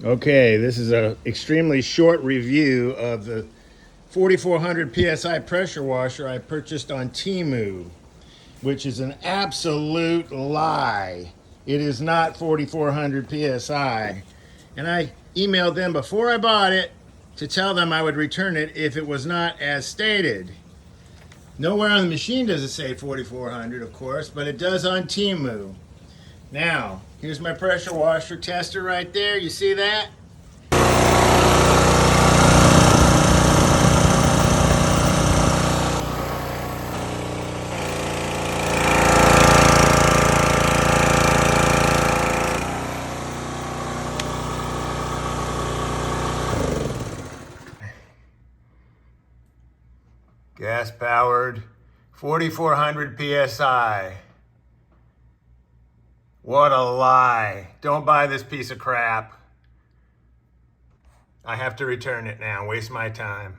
Okay, this is an extremely short review of the 4400 PSI pressure washer I purchased on Temu, which is an absolute lie. It is not 4400 PSI. And I emailed them before I bought it to tell them I would return it if it was not as stated. Nowhere on the machine does it say 4400, of course, but it does on Temu. Now, here's my pressure washer tester right there. You see that? Gas powered, 4400 PSI. What a lie. Don't buy this piece of crap. I have to return it now. Waste my time.